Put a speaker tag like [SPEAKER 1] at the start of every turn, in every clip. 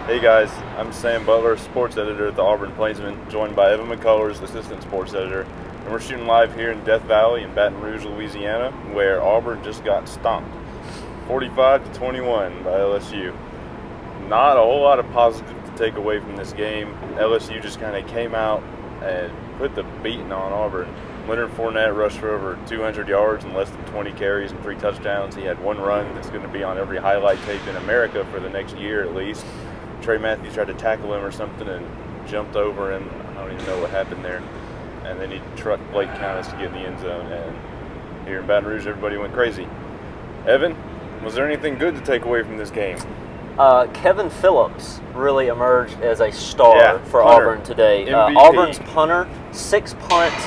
[SPEAKER 1] Hey guys, I'm Sam Butler, sports editor at the Auburn Plainsman, joined by Evan McCullers, assistant sports editor, and we're shooting live here in Death Valley in Baton Rouge, Louisiana, where Auburn just got stomped, 45-21 by LSU. Not a whole lot of positive to take away from this game. LSU just kind of came out and put the beating on Auburn. Leonard Fournette rushed for over 200 yards and less than 20 carries and 3 touchdowns. He had one run that's going to be on every highlight tape in America for the next year at least. Trey Matthews tried to tackle him or something and jumped over him. I don't even know what happened there. And then he trucked Blake Countess to get in the end zone. And here in Baton Rouge, everybody went crazy. Evan, was there anything good to take away from this game?
[SPEAKER 2] Kevin Phillips really emerged as a star for
[SPEAKER 1] punter.
[SPEAKER 2] Auburn today.
[SPEAKER 1] MVP.
[SPEAKER 2] Auburn's punter, 6 punts,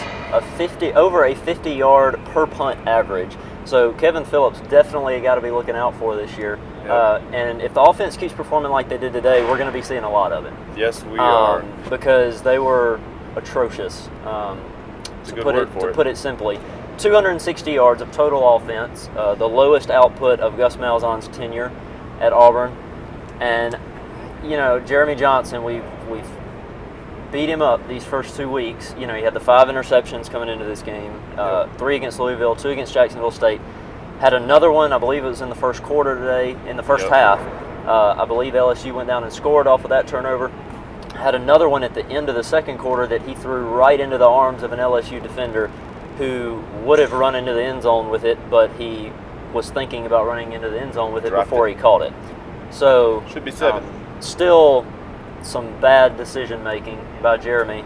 [SPEAKER 2] over a 50-yard per punt average. So Kevin Phillips definitely got to be looking out for this year.
[SPEAKER 1] Yep.
[SPEAKER 2] And if the offense keeps performing like they did today, we're going to be seeing a lot of it.
[SPEAKER 1] Yes, we are.
[SPEAKER 2] Because they were atrocious, to put it simply. 260 yards of total offense, the lowest output of Gus Malzahn's tenure at Auburn. And, you know, Jeremy Johnson, we've beat him up these first 2 weeks. You know, he had the 5 interceptions coming into this game, 3 against Louisville, 2 against Jacksonville State. Had another one, I believe it was in the first quarter today, in the first half. I believe LSU went down and scored off of that turnover. Had another one at the end of the second quarter that he threw right into the arms of an LSU defender who would have run into the end zone with it, but he was thinking about running into the end zone with it before he caught it. So
[SPEAKER 1] should be 7.
[SPEAKER 2] Still some bad decision making by Jeremy.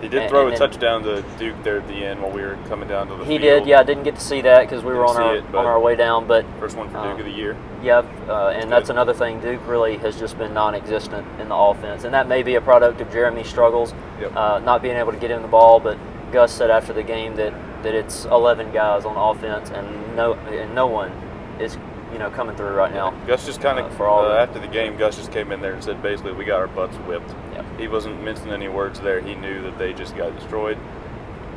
[SPEAKER 1] He did throw a touchdown to Duke there at the end while we were coming down to the field.
[SPEAKER 2] He did, I didn't get to see that because we were on our way down. But
[SPEAKER 1] first one for Duke of the year.
[SPEAKER 2] And that's another thing. Duke really has just been non-existent in the offense, and that may be a product of Jeremy's struggles, not being able to get him the ball. But Gus said after the game that it's 11 guys on offense, and no one is coming through right now.
[SPEAKER 1] Gus just kind of after the game, Gus just came in there and said basically we got our butts whipped. He wasn't mincing any words there. He knew that they just got destroyed.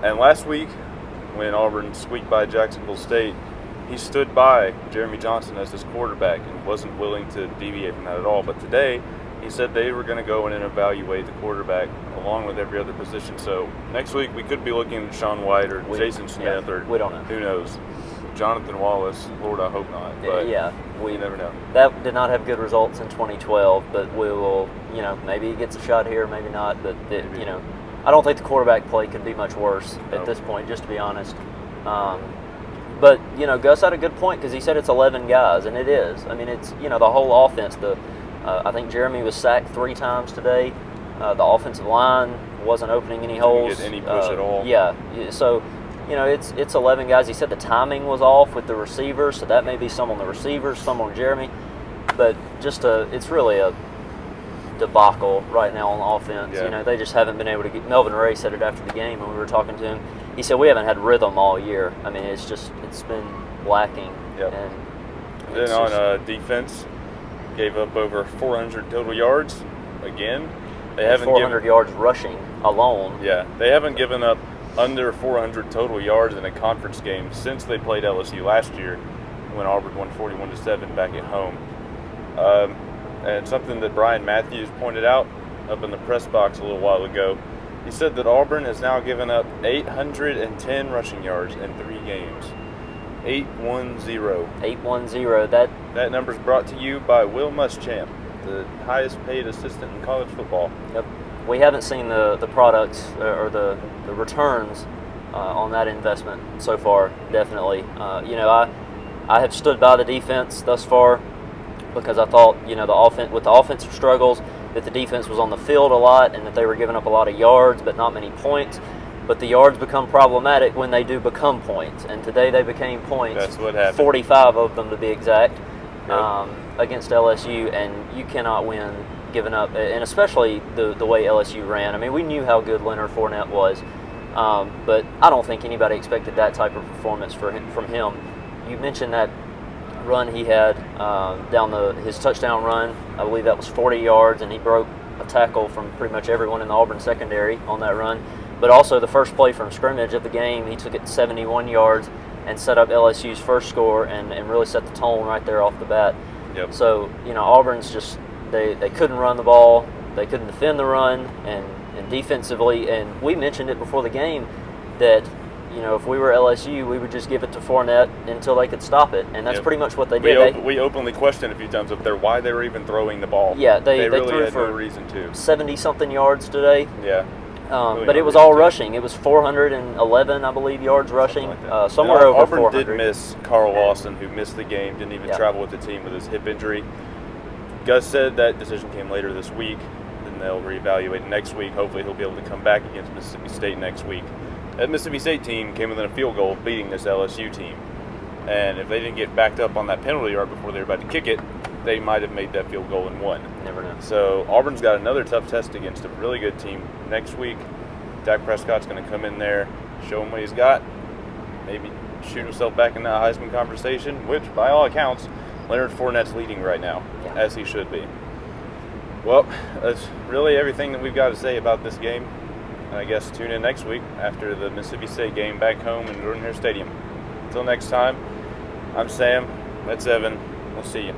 [SPEAKER 1] And last week, when Auburn squeaked by Jacksonville State, he stood by Jeremy Johnson as his quarterback and wasn't willing to deviate from that at all. But today, he said they were going to go in and evaluate the quarterback along with every other position. So next week we could be looking at Sean White or Jason Smith or
[SPEAKER 2] we don't know.
[SPEAKER 1] Who knows. Jonathan Wallace, Lord, I hope not. But we never know.
[SPEAKER 2] That did not have good results in 2012, but we will, maybe he gets a shot here, maybe not. But, I don't think the quarterback play could be much worse at this point, just to be honest. But, Gus had a good point because he said it's 11 guys, and it is. I mean, it's, the whole offense. I think Jeremy was sacked 3 times today. The offensive line wasn't opening any holes.
[SPEAKER 1] Didn't get any push at all.
[SPEAKER 2] So, it's 11 guys. He said the timing was off with the receivers, so that may be some on the receivers, some on Jeremy. But it's really a debacle right now on offense. They just haven't been able to get. Melvin Ray said it after the game when we were talking to him. He said we haven't had rhythm all year. I mean, it's been lacking.
[SPEAKER 1] And then on defense, gave up over 400 total yards again. They haven't
[SPEAKER 2] 400 yards rushing alone.
[SPEAKER 1] They haven't given up under 400 total yards in a conference game since they played LSU last year when Auburn won 41-7 back at home. And something that Brian Matthews pointed out up in the press box a little while ago, he said that Auburn has now given up 810 rushing yards in 3 games. 810.
[SPEAKER 2] 810.
[SPEAKER 1] That number's brought to you by Will Muschamp, the highest paid assistant in college football.
[SPEAKER 2] Yep. We haven't seen the products or the returns on that investment so far, definitely. I have stood by the defense thus far because I thought, the offense with the offensive struggles, that the defense was on the field a lot and that they were giving up a lot of yards but not many points. But the yards become problematic when they do become points. And today they became points.
[SPEAKER 1] That's what happened.
[SPEAKER 2] 45 of them to be exact, against LSU, and you cannot win giving up, and especially the way LSU ran. I mean, we knew how good Leonard Fournette was, but I don't think anybody expected that type of performance from him. You mentioned that run he had down his touchdown run. I believe that was 40 yards, and he broke a tackle from pretty much everyone in the Auburn secondary on that run. But also the first play from scrimmage of the game, he took it 71 yards and set up LSU's first score and really set the tone right there off the bat.
[SPEAKER 1] Yep.
[SPEAKER 2] So, Auburn's just They couldn't run the ball. They couldn't defend the run, and defensively. And we mentioned it before the game that, you know, if we were LSU, we would just give it to Fournette until they could stop it, and that's pretty much what they did.
[SPEAKER 1] We openly questioned a few times up there why they were even throwing the ball.
[SPEAKER 2] Yeah, they
[SPEAKER 1] really
[SPEAKER 2] threw
[SPEAKER 1] had
[SPEAKER 2] for
[SPEAKER 1] no reason to.
[SPEAKER 2] 70-something yards today.
[SPEAKER 1] Yeah.
[SPEAKER 2] But it was all rushing. It was 411, I believe, yards rushing.
[SPEAKER 1] Like
[SPEAKER 2] somewhere over
[SPEAKER 1] Auburn
[SPEAKER 2] 400.
[SPEAKER 1] did miss Carl Lawson, who missed the game, didn't even travel with the team with his hip injury. Gus said that decision came later this week. Then they'll reevaluate next week. Hopefully he'll be able to come back against Mississippi State next week. That Mississippi State team came within a field goal of beating this LSU team. And if they didn't get backed up on that penalty yard before they were about to kick it, they might have made that field goal and won.
[SPEAKER 2] Never know.
[SPEAKER 1] So Auburn's got another tough test against a really good team next week. Dak Prescott's going to come in there, show him what he's got, maybe shoot himself back in that Heisman conversation, which, by all accounts, Leonard Fournette's leading right now, as he should be. Well, that's really everything that we've got to say about this game. I guess tune in next week after the Mississippi State game back home in Jordan Hare Stadium. Until next time, I'm Sam. That's Evan. We'll see you.